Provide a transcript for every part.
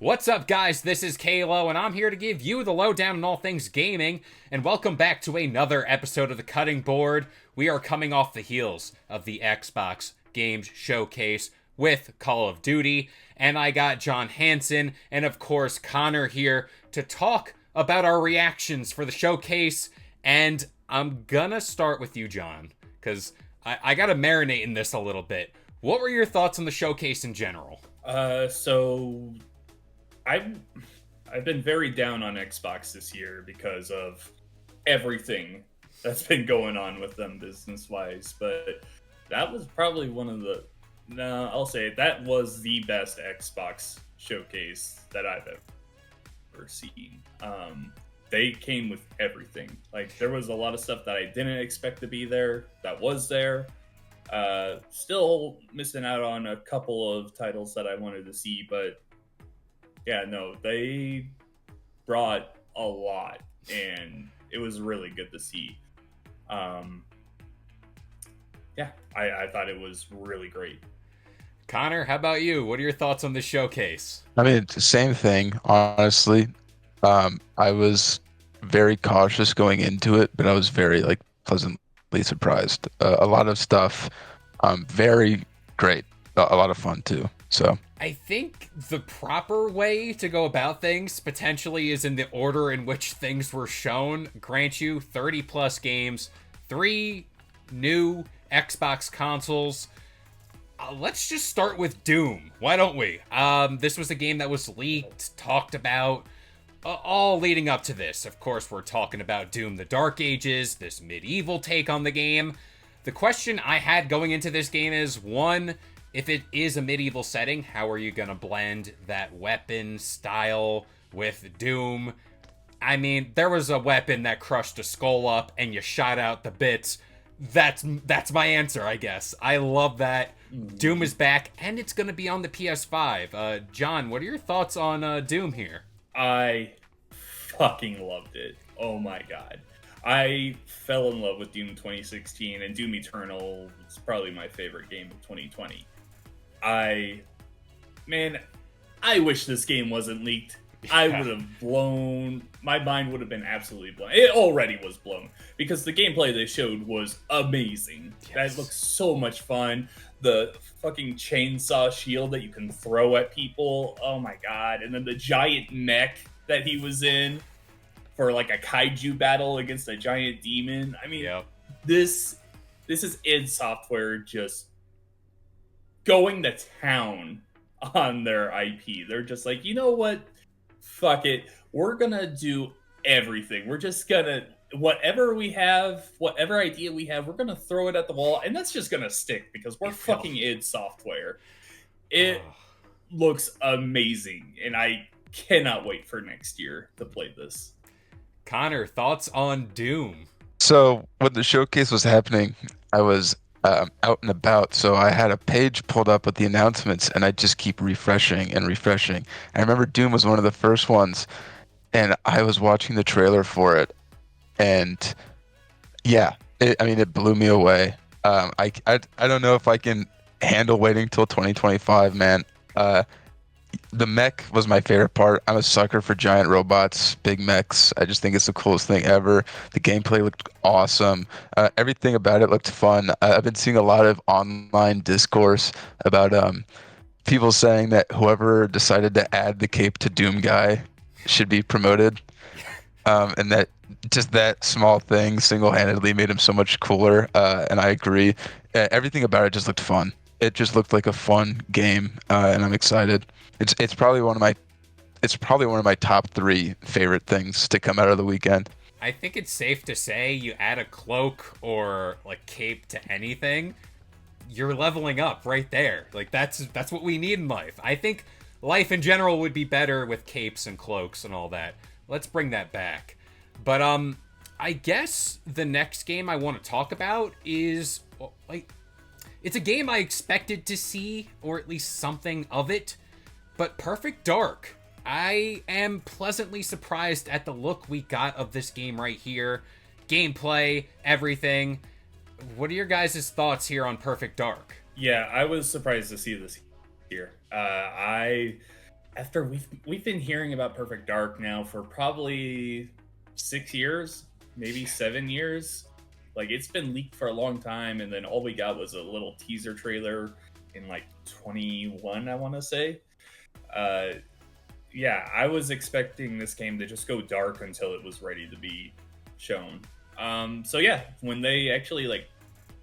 What's up, guys? This is Kalo, and I'm here to give you the lowdown on all things gaming. And welcome back to another episode of The Cutting Board. We are coming off the heels of the Xbox Games Showcase with Call of Duty. And I got John Hanson and, of course, Connor here to talk about our reactions for the showcase. And I'm gonna start with you, John, because I gotta marinate in this a little bit. What were your thoughts on the showcase in general? So I've I've been very down on Xbox this year because of everything that's been going on with them business wise. But that was probably one of the no, I'll say that was the best Xbox showcase that I've ever seen. They came with everything. Like there was a lot of stuff that I didn't expect to be there that was there. Still missing out on a couple of titles that I wanted to see, but yeah, no, they brought a lot, and it was really good to see. Um, yeah, I thought it was really great. Connor, how about you? What are your thoughts on this showcase? I mean, it's the same thing, honestly. I was very cautious going into it, but I was very pleasantly surprised. A lot of stuff, very great. A lot of fun too. So I think the proper way to go about things potentially is in the order in which things were shown. Grant you 30 plus games, three new Xbox consoles. Let's just start with Doom. Why don't we? This was a game that was leaked, talked about, all leading up to this. Of course, we're talking about Doom the Dark Ages, this medieval take on the game. The question I had going into this game is, one, if it is a medieval setting, how are you going to blend that weapon style with Doom? I mean, there was a weapon that crushed a skull up and you shot out the bits. That's my answer, I guess. I love that. Doom is back, and it's going to be on the PS5. John, what are your thoughts on Doom here? I fucking loved it. Oh my god. I fell in love with Doom 2016, and Doom Eternal is probably my favorite game of 2020. I, man, I wish this game wasn't leaked. I would have blown, my mind would have been absolutely blown. It already was blown because the gameplay they showed was amazing. Yes. That looks so much fun. The fucking chainsaw shield that you can throw at people. Oh my god. And then the giant mech that he was in for like a kaiju battle against a giant demon. I mean, Yep. this is id Software just going to town on their IP. They're just like, you know what? Fuck it. We're gonna do everything. We're just gonna whatever we have, whatever idea we have, we're gonna throw it at the wall, and that's just gonna stick because we're fucking id Software. It Oh. looks amazing, and I cannot wait for next year to play this. Connor, thoughts on Doom? so when the showcase was happening, I was out and about, so I had a page pulled up with the announcements, and I just keep refreshing and refreshing. I remember Doom was one of the first ones, and I was watching the trailer for it, and yeah, I mean, it blew me away. I don't know if I can handle waiting till 2025, man. The mech was my favorite part. I'm a sucker for giant robots, big mechs. I just think it's the coolest thing ever. The gameplay looked awesome. Everything about it looked fun. I've been seeing a lot of online discourse about people saying that whoever decided to add the cape to Doom Guy should be promoted, and that just that small thing single-handedly made him so much cooler. And I agree. Everything about it just looked fun. It just looked like a fun game, and I'm excited. It's probably one of my top three favorite things to come out of the weekend. I think it's safe to say you add a cloak or like cape to anything, you're leveling up right there. Like that's what we need in life. I think life in general would be better with capes and cloaks and all that. Let's bring that back. But I guess the next game I want to talk about is well, like it's a game I expected to see or at least something of it, but Perfect Dark. I am pleasantly surprised at the look we got of this game right here. Gameplay, everything. What are your guys' thoughts here on Perfect Dark? Yeah, I was surprised to see this here. I after we've been hearing about Perfect Dark now for probably 6 years, maybe 7 years. Like it's been leaked for a long time, and then all we got was a little teaser trailer in like 21, I want to say. Uh, yeah, I was expecting this game to just go dark until it was ready to be shown. So yeah, when they actually like,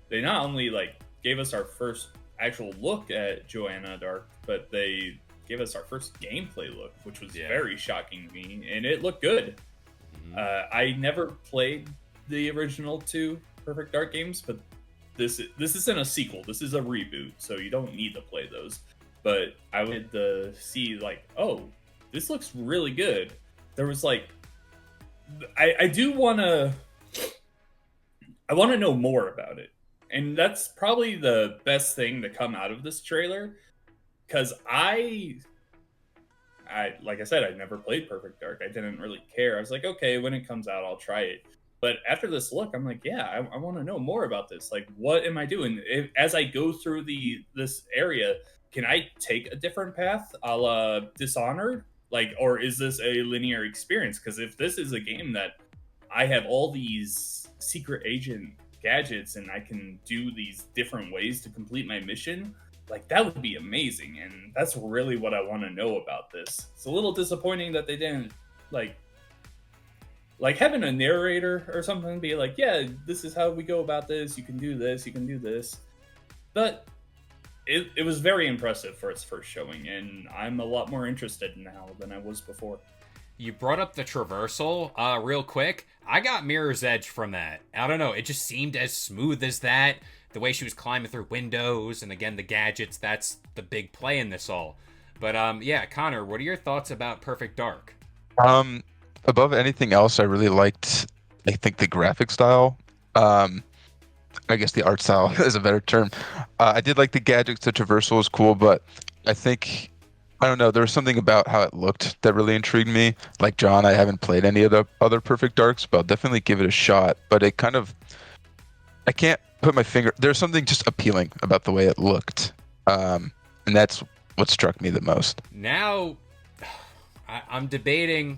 they not only like gave us our first actual look at Joanna Dark, but they gave us our first gameplay look, which was very shocking to me, and it looked good. I never played the original two Perfect Dark games, but this isn't a sequel. This is a reboot, so you don't need to play those. But I wanted to see like, oh, this looks really good. There was like, I do want to, I want to know more about it, and that's probably the best thing to come out of this trailer, because I like I said, I never played Perfect Dark. I didn't really care. I was like, okay, when it comes out, I'll try it. But after this look, I'm like, yeah, I want to know more about this. Like, what am I doing as I go through this area? Can I take a different path, a la Dishonored? Like, or is this a linear experience? Because if this is a game that I have all these secret agent gadgets and I can do these different ways to complete my mission, like that would be amazing. And that's really what I want to know about this. It's a little disappointing that they didn't like having a narrator or something be like, yeah, this is how we go about this, you can do this, you can do this. But it was very impressive for its first showing, and I'm a lot more interested now than I was before. You brought up the traversal real quick. I got Mirror's Edge from that. I don't know, it just seemed as smooth as that. The way she was climbing through windows, and again, the gadgets, that's the big play in this all. But yeah, Connor, what are your thoughts about Perfect Dark? Above anything else, I really liked, I think, the graphic style. I guess the art style is a better term. I did like the gadgets. The traversal was cool, but I think, I don't know, there was something about how it looked that really intrigued me. Like John, I haven't played any of the other Perfect Darks, but I'll definitely give it a shot. But it kind of, I can't put my finger, there's something just appealing about the way it looked. And that's what struck me the most. Now, I'm debating,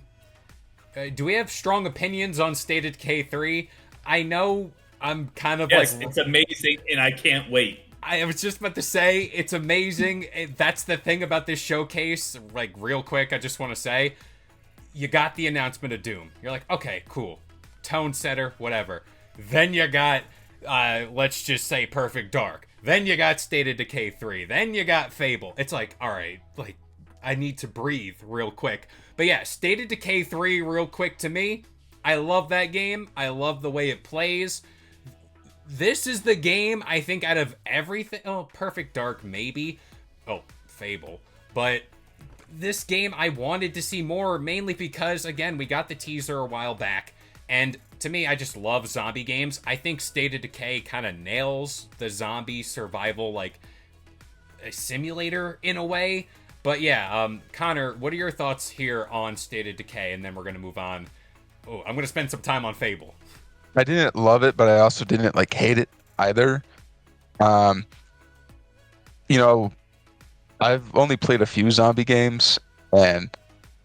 do we have strong opinions on State of Decay 3? I know I'm kind of yes, like... it's amazing, and I can't wait. I was just about to say, it's amazing. That's the thing about this showcase. Like, real quick, I just want to say, you got the announcement of Doom. You're like, okay, cool. Tone setter, whatever. Then you got, let's just say, Perfect Dark. Then you got State of Decay 3. Then you got Fable. It's like, all right, like, I need to breathe real quick. But yeah, State of Decay 3, real quick to me. I love that game. I love the way it plays. This is the game, I think, out of everything... Oh, Perfect Dark, maybe. Oh, Fable. But this game, I wanted to see more, mainly because, again, we got the teaser a while back. And to me, I just love zombie games. I think State of Decay kind of nails the zombie survival, like, a simulator in a way. But yeah, Connor, what are your thoughts here on State of Decay? And then we're going to move on. Oh, I'm going to spend some time on Fable. I didn't love it, but I also didn't like hate it either. You know, I've only played a few zombie games, and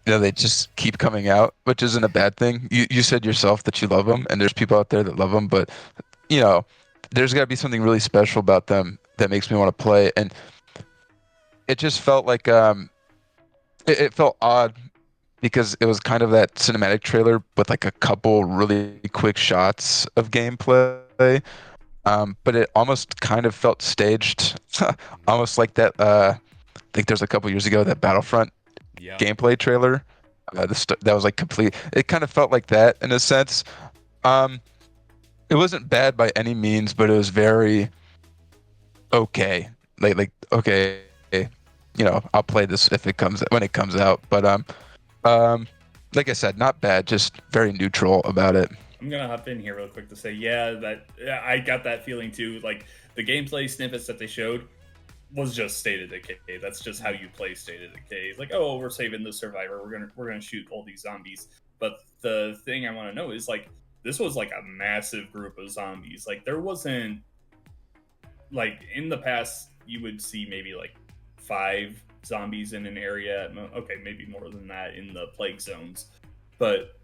they just keep coming out, which isn't a bad thing. You said yourself that you love them, and there's people out there that love them, but there's got to be something really special about them that makes me want to play. And it just felt like it felt odd, because it was kind of that cinematic trailer with like a couple really quick shots of gameplay. But it almost kind of felt staged, almost like that. I think there's a couple years ago that Battlefront gameplay trailer. That was like complete. It kind of felt like that in a sense. It wasn't bad by any means, but it was very okay. Like okay, I'll play this when it comes out. But like I said, not bad, just very neutral about it. I'm gonna hop in here real quick to say, yeah, I got that feeling too. Like the gameplay snippets that they showed was just State of Decay. That's just how you play State of Decay. It's like, oh, we're saving the survivor. We're gonna shoot all these zombies. But the thing I want to know is like, this was like a massive group of zombies. Like there wasn't, like in the past you would see maybe like 5 zombies in an area. Okay, maybe more than that in the plague zones, but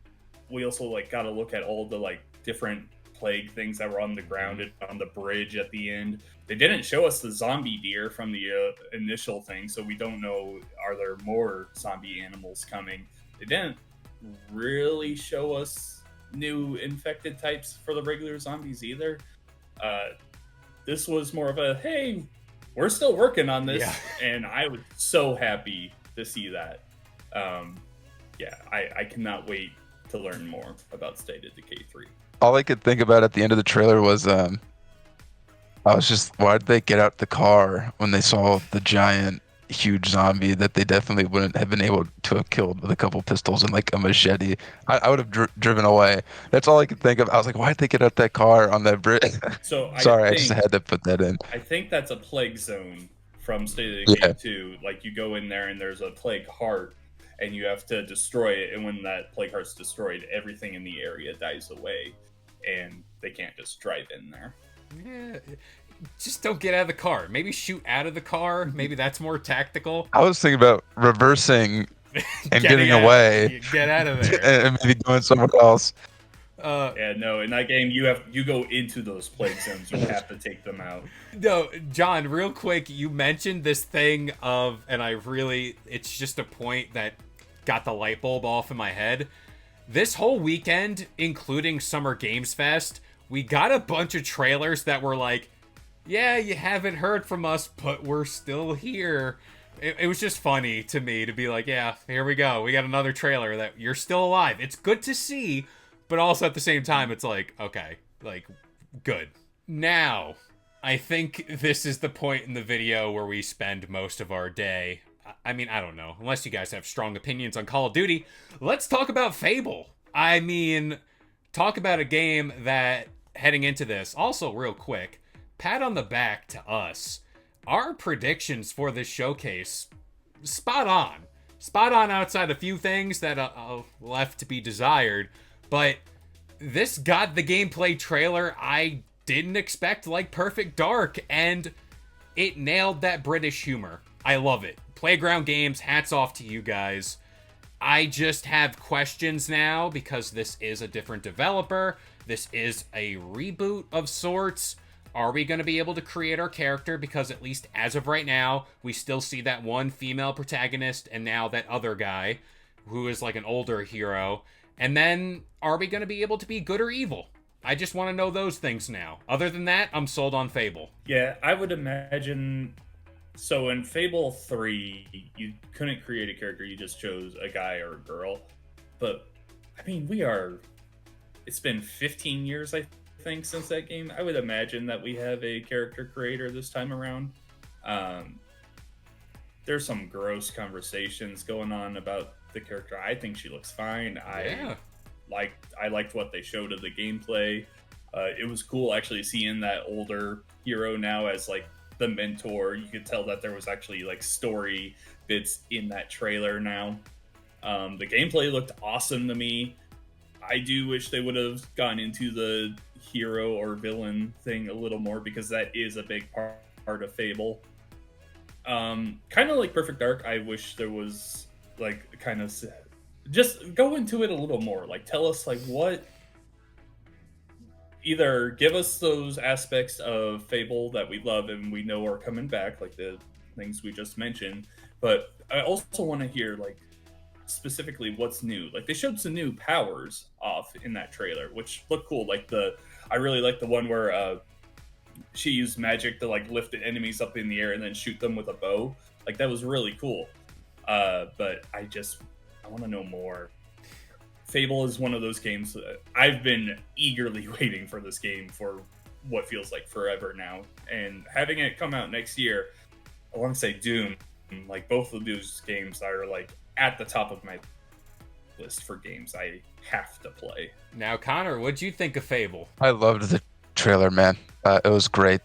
we also like got to look at all the like different plague things that were on the ground and on the bridge at the end. They didn't show us the zombie deer from the initial thing, so we don't know are there more zombie animals coming. They didn't really show us new infected types for the regular zombies either. This was more of a hey, we're still working on this, and I was so happy to see that. I cannot wait to learn more about State of Decay 3. All I could think about at the end of the trailer was I was just, why did they get out the car when they saw the giant huge zombie that they definitely wouldn't have been able to have killed with a couple pistols and like a machete? I would have driven away. That's all I could think of. I was like, why did they get out that car on that bridge? So Sorry, I just had to put that in. I think that's a plague zone from State of Decay 2. Like you go in there and there's a plague heart and you have to destroy it, and when that plague heart's destroyed, everything in the area dies away and they can't just drive in there. Yeah, just don't get out of the car. Maybe shoot out of the car. Maybe that's more tactical. I was thinking about reversing and getting away. Get out of there. And maybe going somewhere else. No, in that game you go into those plague zones. You have to take them out. No, John, real quick, you mentioned this thing of, and it's just a point that got the light bulb off in my head. This whole weekend, including Summer Games Fest, we got a bunch of trailers that were like, yeah, you haven't heard from us, but we're still here. It was just funny to me to be like, yeah, here we go. We got another trailer that you're still alive. It's good to see, but also at the same time, it's like, okay, like, good. Now, I think this is the point in the video where we spend most of our day. I mean, I don't know. Unless you guys have strong opinions on Call of Duty, let's talk about Fable. I mean, talk about a game that, heading into this, also real quick, pat on the back to us. Our predictions for this showcase, spot on. Spot on outside a few things that left to be desired. But this got the gameplay trailer I didn't expect, like Perfect Dark, and it nailed that British humor. I love it. Playground Games, hats off to you guys. I just have questions now because this is a different developer. This is a reboot of sorts. Are we going to be able to create our character? Because at least as of right now, we still see that one female protagonist and now that other guy who is like an older hero. And then, are we going to be able to be good or evil? I just want to know those things now. Other than that, I'm sold on Fable. Yeah, I would imagine. So in Fable 3, you couldn't create a character, you just chose a guy or a girl. But, I mean, it's been 15 years, I think, since that game. I would imagine that we have a character creator this time around. There's some gross conversations going on about the character. I think she looks fine. Yeah. I liked what they showed of the gameplay. It was cool actually seeing that older hero now as like the mentor. You could tell that there was actually like story bits in that trailer now. The gameplay looked awesome to me. I do wish they would have gone into the hero or villain thing a little more because that is a big part of Fable. Kind of like Perfect Dark, I wish there was like kind of just go into it a little more. Like tell us like what. Either give us those aspects of Fable that we love and we know are coming back, like the things we just mentioned. But I also want to hear like specifically what's new. Like they showed some new powers off in that trailer, which looked cool. Like I really like the one where she used magic to like lift the enemies up in the air and then shoot them with a bow. Like that was really cool. But I want to know more. Fable is one of those games that I've been eagerly waiting for this game for what feels like forever now. And having it come out next year alongside Doom, like both of those games are like at the top of my list for games I have to play. Now, Connor, what'd you think of Fable? I loved the trailer, man. It was great.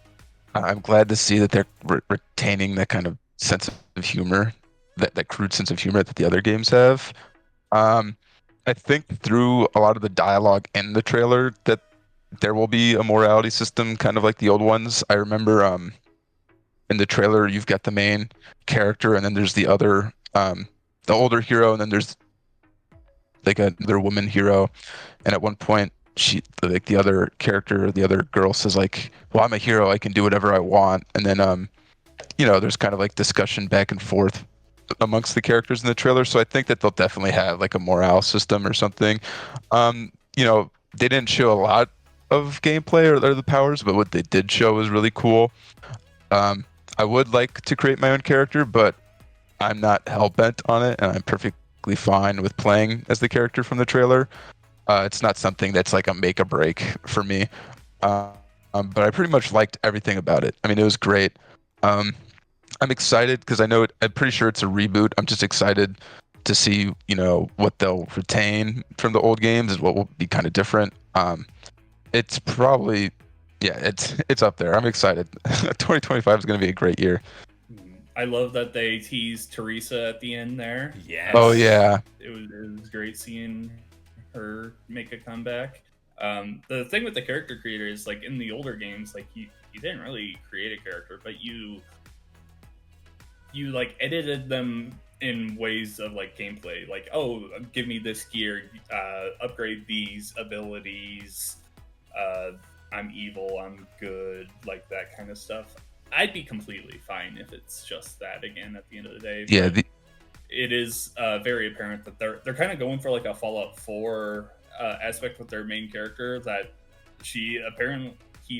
I'm glad to see that they're retaining that kind of sense of humor, that crude sense of humor that the other games have. I think through a lot of the dialogue in the trailer that there will be a morality system kind of like the old ones. I remember in the trailer you've got the main character, and then there's the older hero, and then there's like another woman hero. And at one point, like the other character, the other girl says like, "Well, I'm a hero. I can do whatever I want." And then there's kind of like discussion back and forth amongst the characters in the trailer. So I think that they'll definitely have like a morale system or something. They didn't show a lot of gameplay or the powers, but what they did show was really cool. I would like to create my own character, but I'm not hell bent on it, and I'm perfectly fine with playing as the character from the trailer. It's not something that's like a make or break for me. But I pretty much liked everything about it. I mean, it was great. Um, I'm excited because I'm pretty sure it's a reboot. I'm just excited to see, what they'll retain from the old games and what will be kind of different. It's probably, yeah, it's up there. I'm excited. 2025 is going to be a great year. I love that they teased Teresa at the end there. Yes. Oh yeah. It was great seeing her make a comeback. The thing with the character creator is like in the older games, like you didn't really create a character, but you like edited them in ways of like gameplay, like, oh, give me this gear, upgrade these abilities, I'm evil, I'm good, like that kind of stuff. I'd be completely fine if it's just that again at the end of the day. Yeah. It is very apparent that they're kind of going for like a Fallout 4 aspect with their main character, that he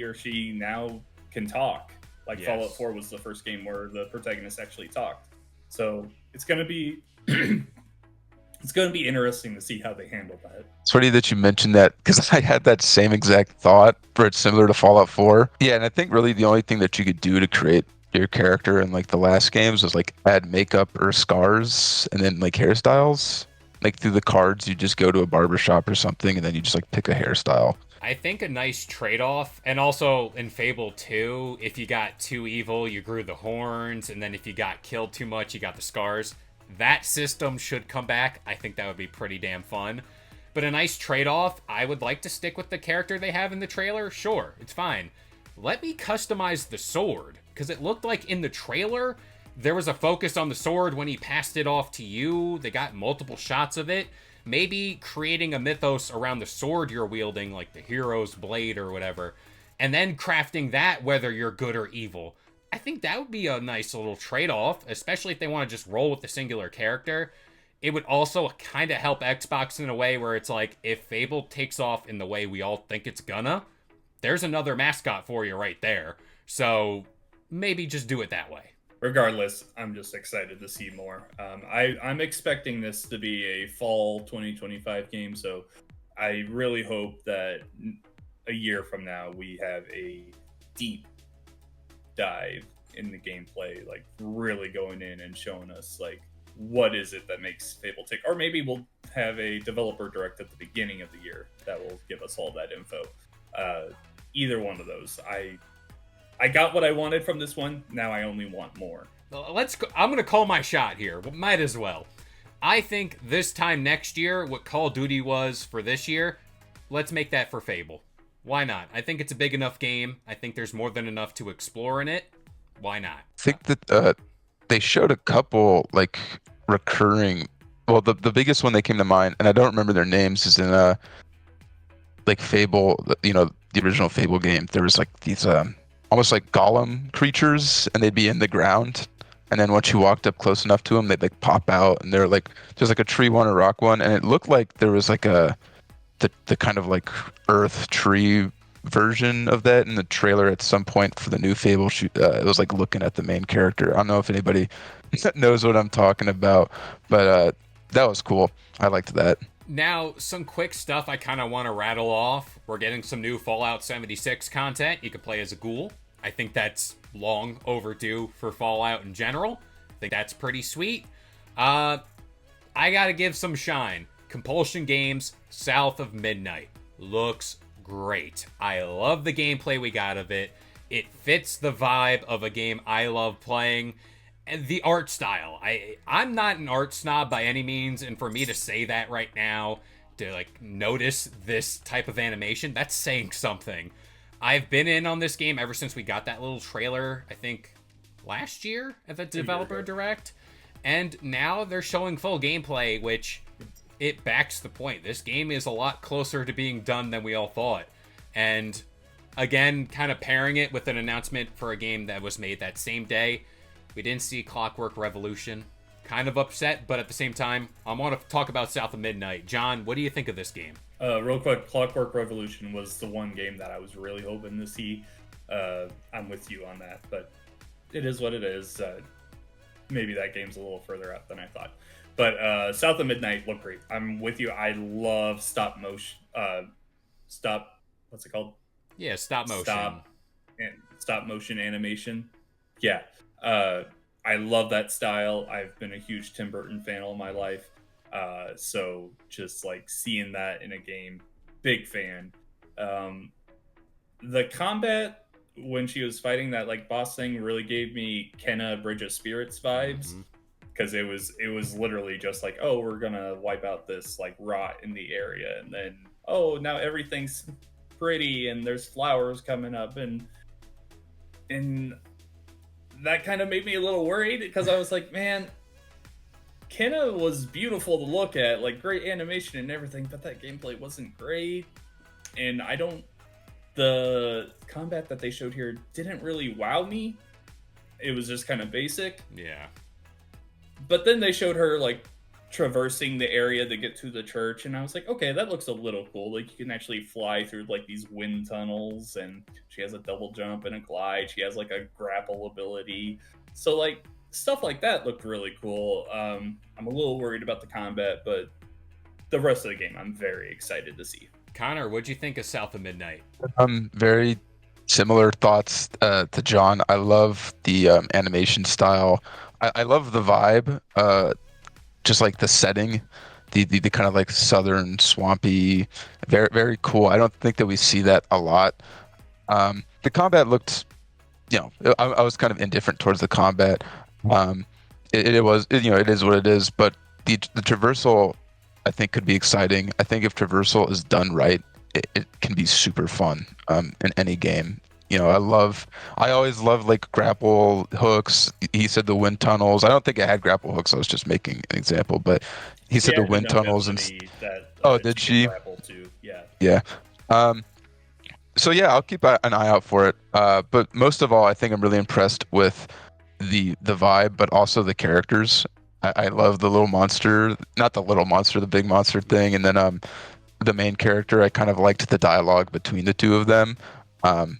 or she now can talk. Like Yes. Fallout 4 was the first game where the protagonist actually talked. So it's gonna be it's gonna be interesting to see how they handle that. It's funny that you mentioned that because I had that same exact thought where it's similar to Fallout 4. Yeah, and I think really the only thing that you could do to create your character in like the last games was like add makeup or scars and then like hairstyles. Like through the cards, you just go to a barbershop or something and then you just like pick a hairstyle. I think a nice trade-off, and also in Fable 2, if you got too evil, you grew the horns, and then if you got killed too much, you got the scars. That system should come back. I think that would be pretty damn fun. But a nice trade-off, I would like to stick with the character they have in the trailer. Sure, it's fine. Let me customize the sword, because it looked like in the trailer, there was a focus on the sword when he passed it off to you. They got multiple shots of it. Maybe creating a mythos around the sword you're wielding, like the hero's blade or whatever, and then crafting that whether you're good or evil. I think that would be a nice little trade-off, especially if they want to just roll with the singular character. It would also kind of help Xbox in a way where it's like, if Fable takes off in the way we all think it's gonna, there's another mascot for you right there. So maybe just do it that way. Regardless, I'm just excited to see more. I'm expecting this to be a fall 2025 game, so I really hope that a year from now we have a deep dive in the gameplay, like really going in and showing us like what is it that makes Fable tick, or maybe we'll have a developer direct at the beginning of the year that will give us all that info. Either one of those, I got what I wanted from this one. Now I only want more. I'm going to call my shot here. Might as well. I think this time next year, what Call of Duty was for this year, let's make that for Fable. Why not? I think it's a big enough game. I think there's more than enough to explore in it. Why not? I think that they showed a couple like recurring. Well, the biggest one that came to mind, and I don't remember their names, is in like Fable. The original Fable game. There was like these almost like golem creatures, and they'd be in the ground. And then once you walked up close enough to them, they'd like pop out, and they're like there's like a tree one, a rock one, and it looked like there was like the kind of like earth tree version of that in the trailer at some point for the new Fable. It was like looking at the main character. I don't know if anybody knows what I'm talking about, but that was cool. I liked that. Now, some quick stuff I kind of want to rattle off. We're getting some new Fallout 76 content. You can play as a ghoul. I think that's long overdue for Fallout in general. I think that's pretty sweet. I gotta give some shine. Compulsion Games, South of Midnight. Looks great. I love the gameplay we got of it. It fits the vibe of a game I love playing. And the art style. I'm not an art snob by any means, and for me to say that right now, to like notice this type of animation, that's saying something. I've been in on this game ever since we got that little trailer, I think last year at the year developer ago. direct, and now they're showing full gameplay, which it backs the point. This game is a lot closer to being done than we all thought. And again, kind of pairing it with an announcement for a game that was made that same day. We didn't see Clockwork Revolution. Kind of upset, but at the same time, I want to talk about South of Midnight. John, what do you think of this game? Real quick, Clockwork Revolution was the one game that I was really hoping to see. I'm with you on that, but it is what it is. Maybe that game's a little further out than I thought. But South of Midnight looked great. I'm with you. I love stop motion. What's it called? Yeah, stop motion. Stop motion animation. Yeah. I love that style. I've been a huge Tim Burton fan all my life. So just like seeing that in a game, big fan. The combat when she was fighting that like boss thing really gave me Kenna Bridge of Spirits vibes, because it was literally just like, oh, we're gonna wipe out this like rot in the area, and then oh, now everything's pretty and there's flowers coming up, and that kind of made me a little worried, because I was like, man, Kenna was beautiful to look at, like great animation and everything, but that gameplay wasn't great. And the combat that they showed here didn't really wow me. It was just kind of basic. Yeah. But then they showed her like traversing the area to get to the church, and I was like, okay, that looks a little cool. Like you can actually fly through like these wind tunnels, and she has a double jump and a glide. She has like a grapple ability. So like stuff like that looked really cool. I'm a little worried about the combat, but the rest of the game I'm very excited to see. Connor, what'd you think of South of Midnight? Very similar thoughts to John. I love the animation style. I love the vibe. Just like the setting, the kind of like southern swampy, very very cool. I don't think that we see that a lot. The combat looked, I was kind of indifferent towards the combat. It was, it is what it is. But the traversal, I think, could be exciting. I think if traversal is done right, it can be super fun in any game. I always love like grapple hooks. He said the wind tunnels. I don't think I had grapple hooks. I was just making an example, but he said the wind tunnels and. Oh, did she? Grapple too. Yeah. Yeah. So yeah, I'll keep an eye out for it. But most of all, I think I'm really impressed with the vibe, but also the characters. I love the little monster, not the little monster, the big monster thing, and then the main character. I kind of liked the dialogue between the two of them.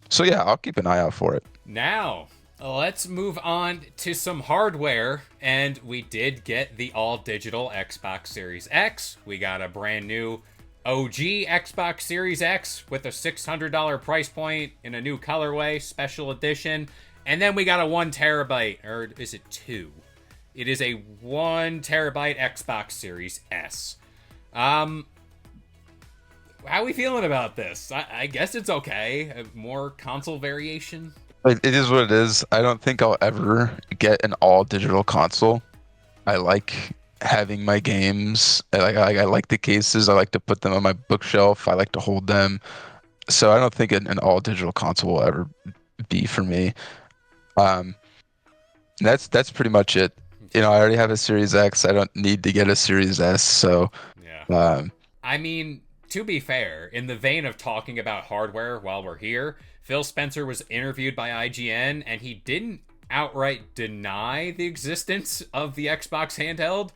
So yeah, I'll keep an eye out for it. Now, let's move on to some hardware, and we did get the all-digital Xbox Series X. We got a brand new OG Xbox Series X with a $600 price point in a new colorway, special edition, and then we got a 1 terabyte, or is it 2? It is a 1 terabyte Xbox Series S. How are we feeling about this? I guess it's okay. More console variation. It is what it is. I don't think I'll ever get an all digital console. I like having my games. I like the cases. I like to put them on my bookshelf. I like to hold them. So I don't think an all digital console will ever be for me. That's pretty much it. I already have a Series X. I don't need to get a Series S. So yeah. I mean, to be fair, in the vein of talking about hardware while we're here, Phil Spencer was interviewed by IGN, and he didn't outright deny the existence of the Xbox handheld.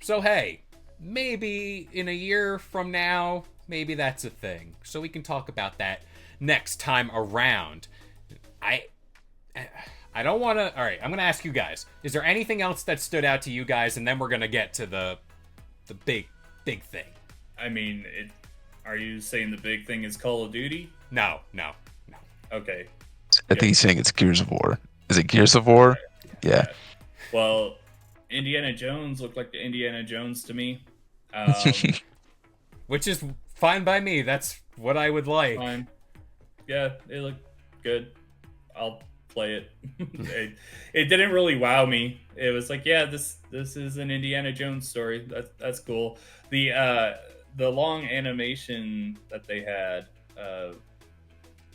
So hey, maybe in a year from now, maybe that's a thing. So we can talk about that next time around. I don't want to... All right, I'm going to ask you guys. Is there anything else that stood out to you guys? And then we're going to get to the big thing. I mean, are you saying the big thing is Call of Duty? No. Okay. I think he's saying it's Gears of War. Is it Gears of War? Yeah. Well, Indiana Jones looked like the Indiana Jones to me. Which is fine by me. That's what I would like. Fine. Yeah, it looked good. I'll play it. It didn't really wow me. It was like, yeah, this is an Indiana Jones story. That's cool. The long animation that they had,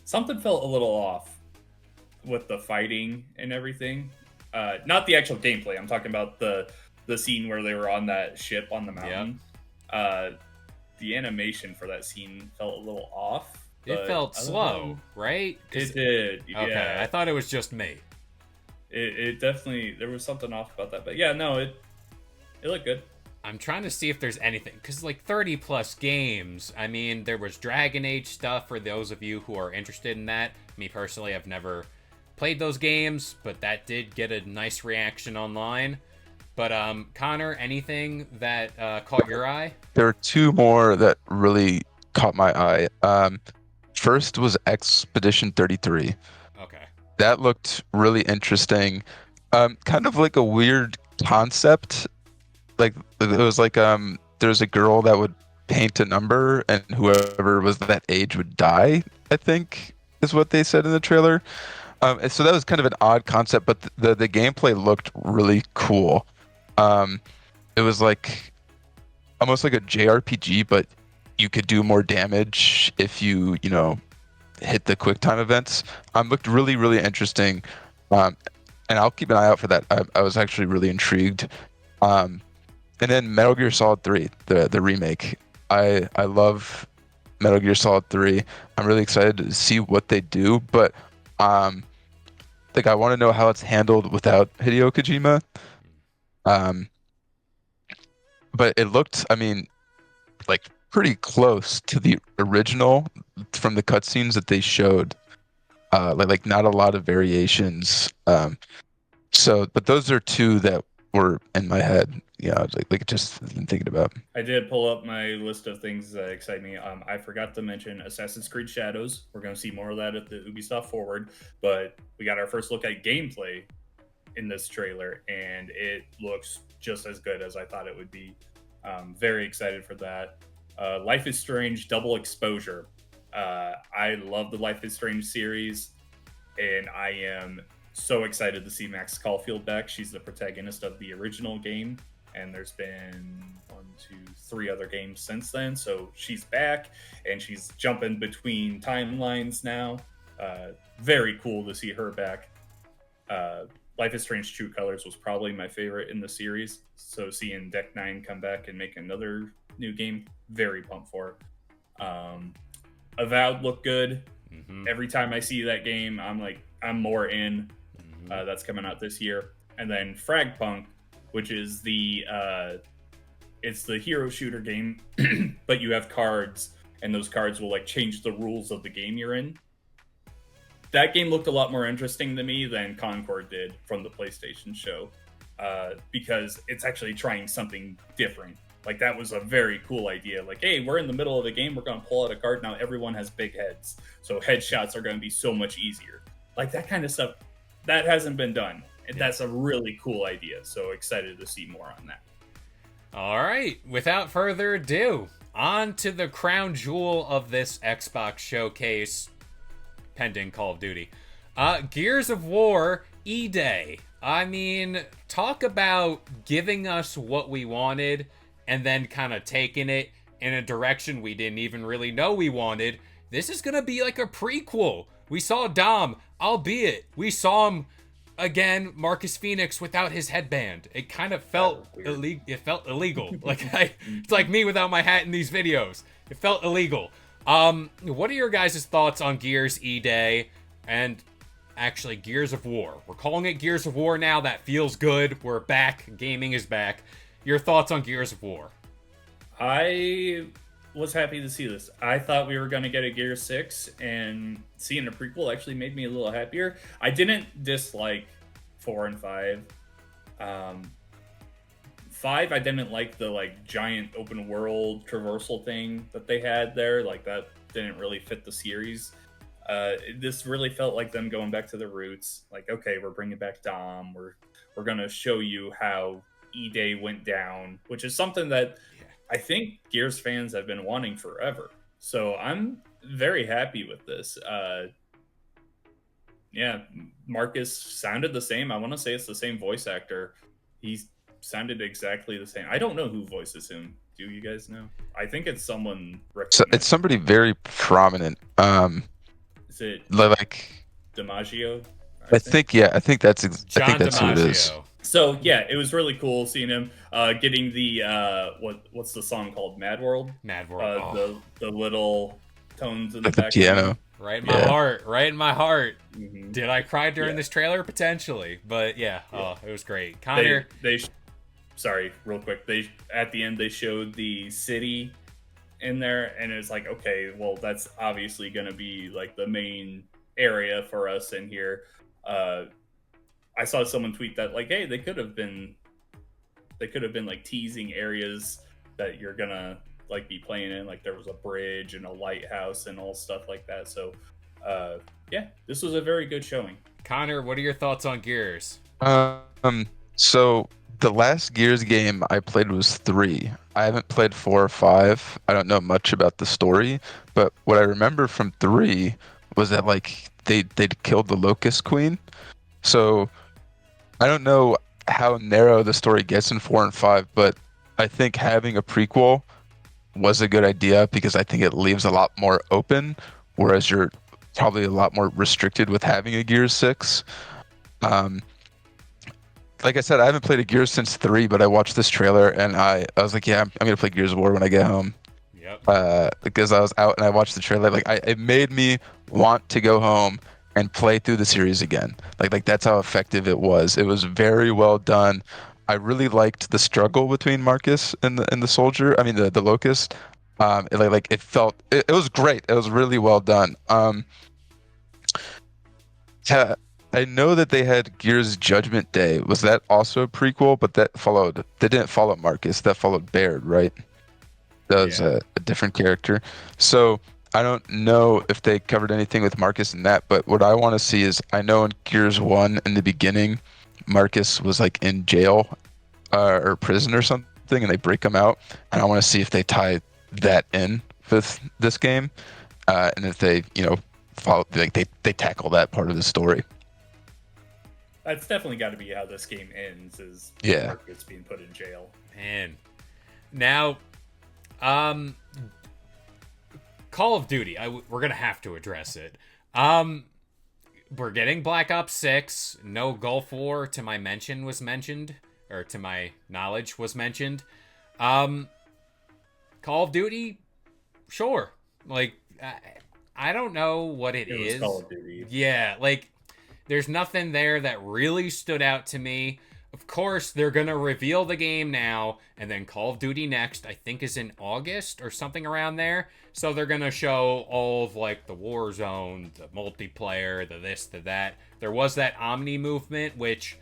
something felt a little off with the fighting and everything. Not the actual gameplay. I'm talking about the scene where they were on that ship on the mountain. The animation for that scene felt a little off. It felt slow, right? It did. Okay, Yeah. I thought it was just me. It definitely, there was something off about that, but yeah, no, it looked good. I'm trying to see if there's anything, because like 30 plus games, I mean, there was Dragon Age stuff for those of you who are interested in that. Me personally, I've never played those games, but that did get a nice reaction online. But Connor, anything that caught your eye? There are two more that really caught my eye. First was Expedition 33. Okay. That looked really interesting. Kind of like a weird concept. Like it was like there's a girl that would paint a number, and whoever was that age would die, I think is what they said in the trailer. And so that was kind of an odd concept, but the gameplay looked really cool. It was like almost like a JRPG, but you could do more damage if you hit the quick time events. Looked really, really interesting. And I'll keep an eye out for that. I was actually really intrigued. And then Metal Gear Solid 3, the remake. I love Metal Gear Solid 3. I'm really excited to see what they do, but like I want to know how it's handled without Hideo Kojima. But it looked, I mean, like pretty close to the original from the cutscenes that they showed. Like not a lot of variations. But those are two that were in my head. Yeah, like just thinking about. I did pull up my list of things that excite me. I forgot to mention Assassin's Creed Shadows. We're going to see more of that at the Ubisoft Forward, but we got our first look at gameplay in this trailer, and it looks just as good as I thought it would be. Very excited for that. Life is Strange Double Exposure. I love the Life is Strange series, and I am so excited to see Max Caulfield back. She's the protagonist of the original game, and there's been 3 other games since then. So she's back, and she's jumping between timelines now. Very cool to see her back. Life is Strange True Colors was probably my favorite in the series. So seeing Deck 9 come back and make another new game, very pumped for it. Avowed looked good. Mm-hmm. Every time I see that game, I'm more in. Mm-hmm. That's coming out this year. And then Fragpunk, which is it's the hero shooter game, but you have cards, and those cards will like change the rules of the game you're in. That game looked a lot more interesting to me than Concord did from the PlayStation show, because it's actually trying something different. Like, that was a very cool idea. Like, hey, we're in the middle of the game, we're going to pull out a card, now everyone has big heads, so headshots are going to be so much easier. Like, that kind of stuff, that hasn't been done. And that's a really cool idea, so excited to see more on that. All right, without further ado, on to the crown jewel of this Xbox showcase, pending Call of Duty. Gears of War E-Day. I mean, talk about giving us what we wanted and then kind of taking it in a direction we didn't even really know we wanted. This is going to be like a prequel. We saw Dom, albeit we saw him again, Marcus Phoenix without his headband. It kind of felt illegal. It felt illegal. It's like me without my hat in these videos. It felt illegal. What are your guys' thoughts on Gears E-Day and actually Gears of War? We're calling it Gears of War now. That feels good. We're back. Gaming is back. Your thoughts on Gears of War? I was happy to see this. I thought we were going to get a Gears 6, and seeing a prequel actually made me a little happier. I didn't dislike 4 and 5. 5, I didn't like the giant open world traversal thing that they had there. Like, that didn't really fit the series. This really felt like them going back to the roots. Like, okay, we're bringing back Dom. We're going to show you how E-Day went down, which is something that I think Gears fans have been wanting forever. So I'm very happy with this. Marcus sounded the same. I want to say it's the same voice actor. He sounded exactly the same. I don't know who voices him. Do you guys know? I think it's someone. So it's somebody very prominent. Is it like DiMaggio? I think I John think that's who it is. DiMaggio. So yeah, it was really cool seeing him getting the what's the song called? Mad World. Mad World. The little tones in the Like the background. piano. Right in my heart. Right in my heart. Mhm. Did I cry during this trailer? Potentially. But yeah, it was great. Connor. Sorry, real quick. They at the end they showed the city in there, and it's like, okay, well, that's obviously going to be like the main area for us in here. I saw someone tweet that like, hey, they could have been like teasing areas that you're gonna like be playing in, like there was a bridge and a lighthouse and all stuff like that. So yeah, this was a very good showing. Connor, what are your thoughts on Gears? So the last Gears game I played was 3. I haven't played 4 or 5. I don't know much about the story, but what I remember from 3 was that like they'd killed the Locust Queen. So I don't know how narrow the story gets in 4 and 5, but I think having a prequel was a good idea because I think it leaves a lot more open, whereas you're probably a lot more restricted with having a Gears 6. Like I said, I haven't played a Gears since 3, but I watched this trailer and I was like, yeah, I'm gonna play Gears of War when I get home. Yep. Because I was out and I watched the trailer. Like it made me want to go home and play through the series again. Like that's how effective it was. It was very well done. I really liked the struggle between Marcus and the soldier. I mean the Locust. It was great. It was really well done. Yeah, I know that they had Gears Judgment Day. Was that also a prequel? But they didn't follow Marcus. That followed Baird, right? That was a different character. So I don't know if they covered anything with Marcus in that, but what I want to see is, I know in Gears 1 in the beginning, Marcus was like in jail or prison or something, and they break him out. And I want to see if they tie that in with this game, and if they, follow, like they tackle that part of the story. That's definitely got to be how this game ends. Is Marcus being put in jail? Man, now, Call of Duty. We're gonna have to address it. We're getting Black Ops 6. No Gulf War, to my knowledge, was mentioned. Call of Duty, sure. Like, I don't know what it is. Call of Duty. Yeah, like, there's nothing there that really stood out to me. Of course, they're going to reveal the game now, and then Call of Duty Next, I think, is in August or something around there. So they're going to show all of, like, the Warzone, the multiplayer, the this, the that. There was that Omni movement, which,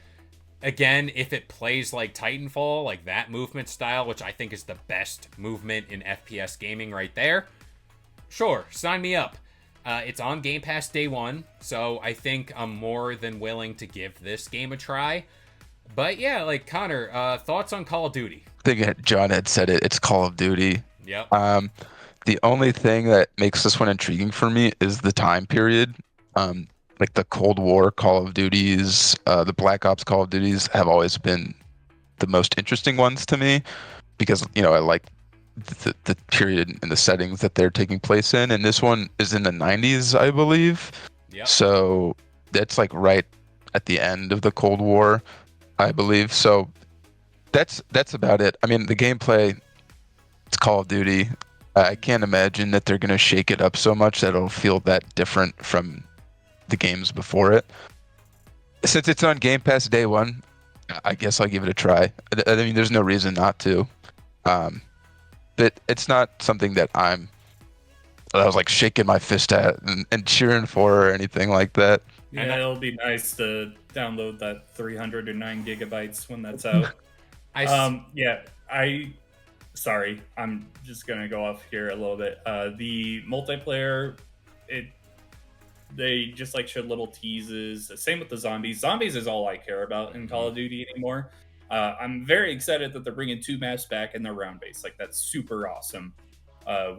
again, if it plays like Titanfall, like that movement style, which I think is the best movement in FPS gaming right there, sure, sign me up. It's on Game Pass day 1, so I think I'm more than willing to give this game a try. But yeah, like, Connor, thoughts on Call of Duty? I think John had said it. It's Call of Duty. Yep. The only thing that makes this one intriguing for me is the time period. Like the Cold War Call of Duties, the Black Ops Call of Duties have always been the most interesting ones to me because, I like the period and the settings that they're taking place in. And this one is in the 90s, I believe. Yep. So that's like right at the end of the Cold War, I believe. So that's about it. I mean, the gameplay, it's Call of Duty. I can't imagine that they're going to shake it up so much that it'll feel that different from the games before it. Since it's on Game Pass day 1, I guess I'll give it a try. I mean, there's no reason not to. But it's not something that I was like shaking my fist at and cheering for or anything like that. Yeah, it'll be nice to download that 309 gigabytes when that's out. Sorry, I'm just gonna go off here a little bit. The multiplayer, they just like showed little teases. Same with the zombies. Zombies is all I care about in Call of Duty anymore. I'm very excited that they're bringing 2 maps back and they're round based. Like, that's super awesome.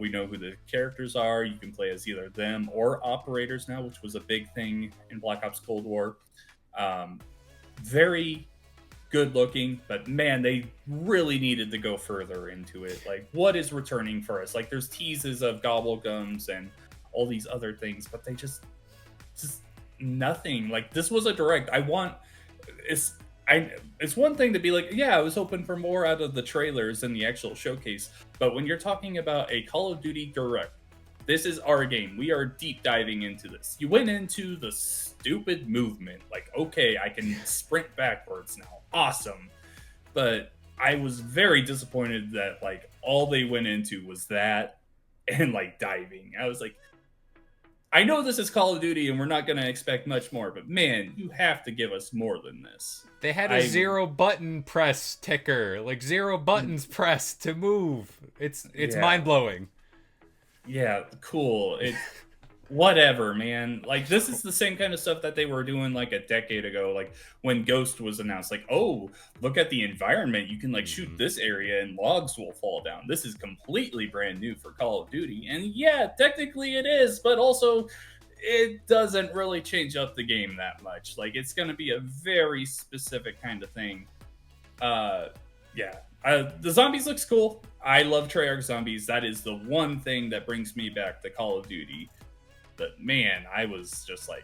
We know who the characters are. You can play as either them or operators now, which was a big thing in Black Ops Cold War. Very good looking, but man, they really needed to go further into it. Like, what is returning for us? Like, there's teases of gobblegums and all these other things, but they just nothing. Like, this was a direct. It's it's one thing to be like, yeah, I was hoping for more out of the trailers and the actual showcase, but when you're talking about a Call of Duty direct, this is our game. We are deep diving into this. You went into the stupid movement, like, okay, I can sprint backwards now. Awesome. But I was very disappointed that like all they went into was that and like diving. I was like, I know this is Call of Duty and we're not going to expect much more, but man, you have to give us more than this. They had a 0 button press ticker, like 0 buttons pressed to move. It's Yeah. mind-blowing. Yeah, cool. Whatever, man. Like, this is the same kind of stuff that they were doing like a decade ago, like when Ghost was announced. Like, oh, look at the environment. You can like shoot this area and logs will fall down. This is completely brand new for Call of Duty. And yeah, technically it is, but also it doesn't really change up the game that much. Like, it's going to be a very specific kind of thing. Yeah. The zombies looks cool. I love Treyarch zombies. That is the one thing that brings me back to Call of Duty. But man, I was just like,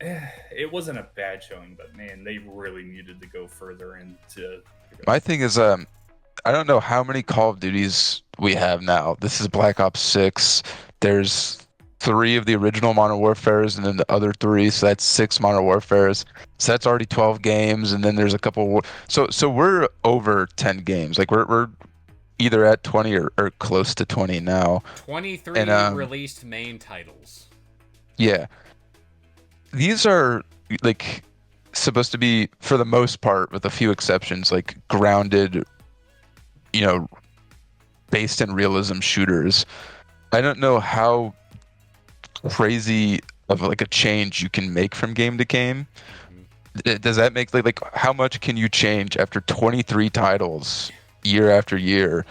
it wasn't a bad showing, but man, they really needed to go further into. My thing is, I don't know how many Call of Duties we have now. This is Black Ops 6. There's 3 of the original Modern Warfares, and then the other 3, so that's 6 Modern Warfares. So that's already 12 games, and then there's a couple. So we're over 10 games. Like we're either at 20 or close to 20 now. 23 and, released main titles. Yeah. These are like supposed to be, for the most part, with a few exceptions, like grounded, based in realism shooters. I don't know how crazy of like a change you can make from game to game. Does that make like how much can you change after 23 titles year after year?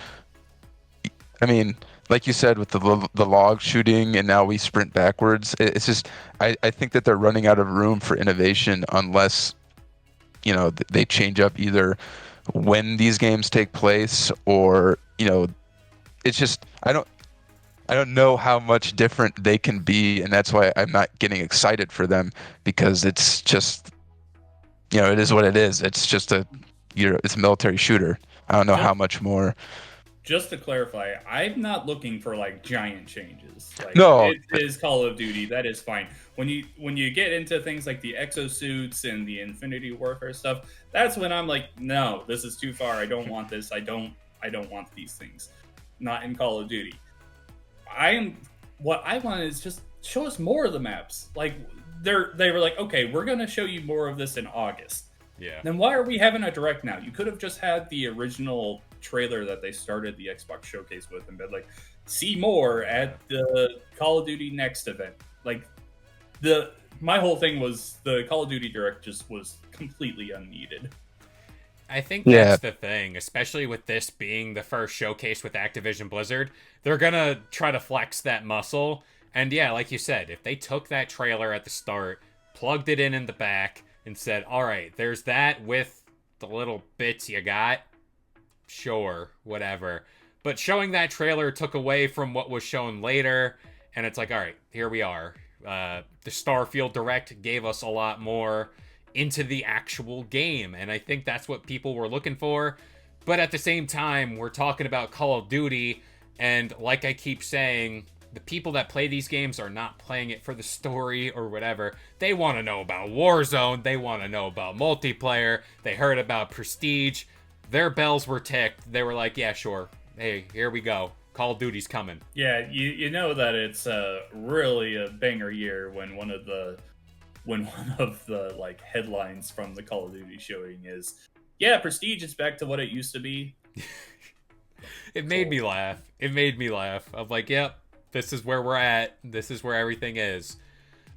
I mean, like you said, with the log shooting, and now we sprint backwards. It's just, I think that they're running out of room for innovation unless, they change up either when these games take place, or, it's just, I don't know how much different they can be, and that's why I'm not getting excited for them, because it's just, it is what it is. It's just it's a military shooter. I don't know how much more. Just to clarify, I'm not looking for like giant changes. Like, no, it is Call of Duty. That is fine. When you get into things like the exosuits and the Infinity Warfare stuff, that's when I'm like, no, this is too far. I don't want this. I don't want these things. Not in Call of Duty. What I want is just show us more of the maps. Like, they were like, okay, we're gonna show you more of this in August. Yeah. Then why are we having a direct now? You could have just had the original trailer that they started the Xbox showcase with and been like, see more at the Call of Duty Next event. Like, my whole thing was the Call of Duty direct just was completely unneeded. I think that's the thing, especially with this being the first showcase with Activision Blizzard. They're gonna try to flex that muscle. And yeah, like you said, if they took that trailer at the start, plugged it in the back, and said, all right, there's that with the little bits you got, sure, whatever. But showing that trailer took away from what was shown later, and it's like, all right, here we are. The Starfield Direct gave us a lot more into the actual game, and I think that's what people were looking for. But at the same time, we're talking about Call of Duty, and like I keep saying, the people that play these games are not playing it for the story or whatever. They want to know about Warzone. They want to know about multiplayer. They heard about Prestige. Their bells were ticked. They were like, yeah, sure. Hey, here we go. Call of Duty's coming. Yeah, you know that it's really a banger year when one of the like headlines from the Call of Duty showing is, yeah, Prestige is back to what it used to be. It made me laugh. I'm like, yep, this is where we're at. This is where everything is.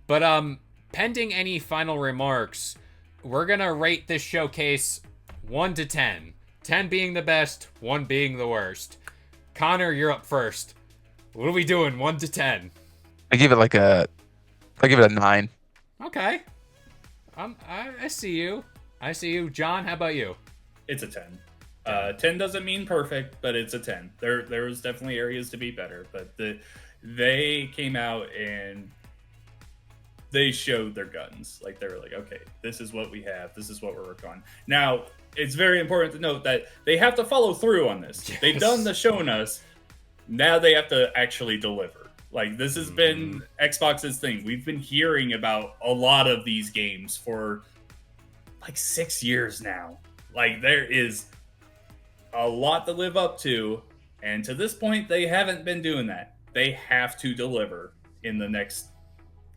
But pending any final remarks, we're gonna rate this showcase 1 to 10. 10 being the best, 1 being the worst. Connor, you're up first. What are we doing? 1 to 10. I give it a 9. Okay. I see you. I see you. John, how about you? It's a 10. 10 doesn't mean perfect, but it's a 10. There was definitely areas to be better, but they came out and they showed their guns. Like, they were like, okay, this is what we have. This is what we're working on. Now, it's very important to note that they have to follow through on this. Yes. They've done the showing us. Now they have to actually deliver. Like, this has been Xbox's thing. We've been hearing about a lot of these games for like 6 years now. Like, there is a lot to live up to. And to this point, they haven't been doing that. They have to deliver in the next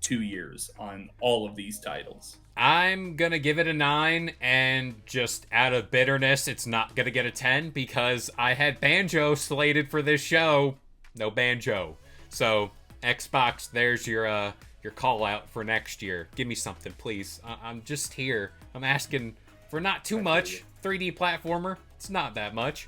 2 years on all of these titles. I'm gonna give it a 9, and just out of bitterness, it's not gonna get a 10 because I had Banjo slated for this show. No Banjo. So, Xbox, there's your call out for next year. Give me something, please. I'm just here. I'm asking for not too much. 3D platformer, it's not that much.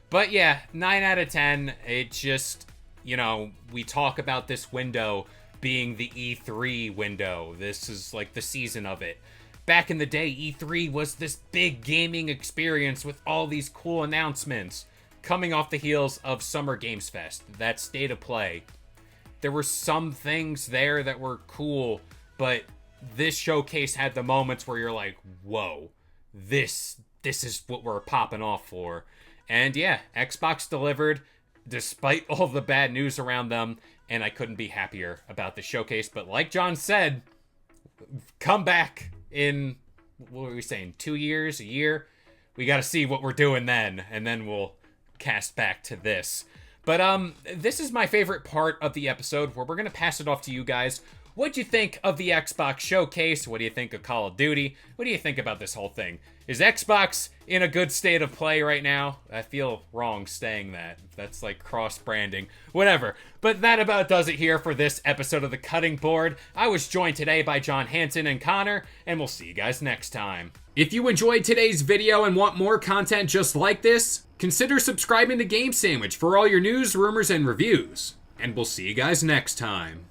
But yeah, 9 out of 10. It just, we talk about this window being the E3 window. This is like the season of it. Back in the day, E3 was this big gaming experience with all these cool announcements coming off the heels of Summer Games Fest, that state of play. There were some things there that were cool, but this showcase had the moments where you're like, whoa, this is what we're popping off for. And yeah, Xbox delivered despite all the bad news around them, and I couldn't be happier about the showcase. But like John said, come back in, what were we saying, 2 years, a year? We got to see what we're doing then, and then we'll cast back to this. But this is my favorite part of the episode, where we're going to pass it off to you guys. What'd you think of the Xbox showcase? What do you think of Call of Duty? What do you think about this whole thing? Is Xbox in a good state of play right now? I feel wrong saying that. That's like cross-branding. Whatever. But that about does it here for this episode of The Cutting Board. I was joined today by John Hanson and Connor, and we'll see you guys next time. If you enjoyed today's video and want more content just like this, consider subscribing to Game Sandwich for all your news, rumors, and reviews. And we'll see you guys next time.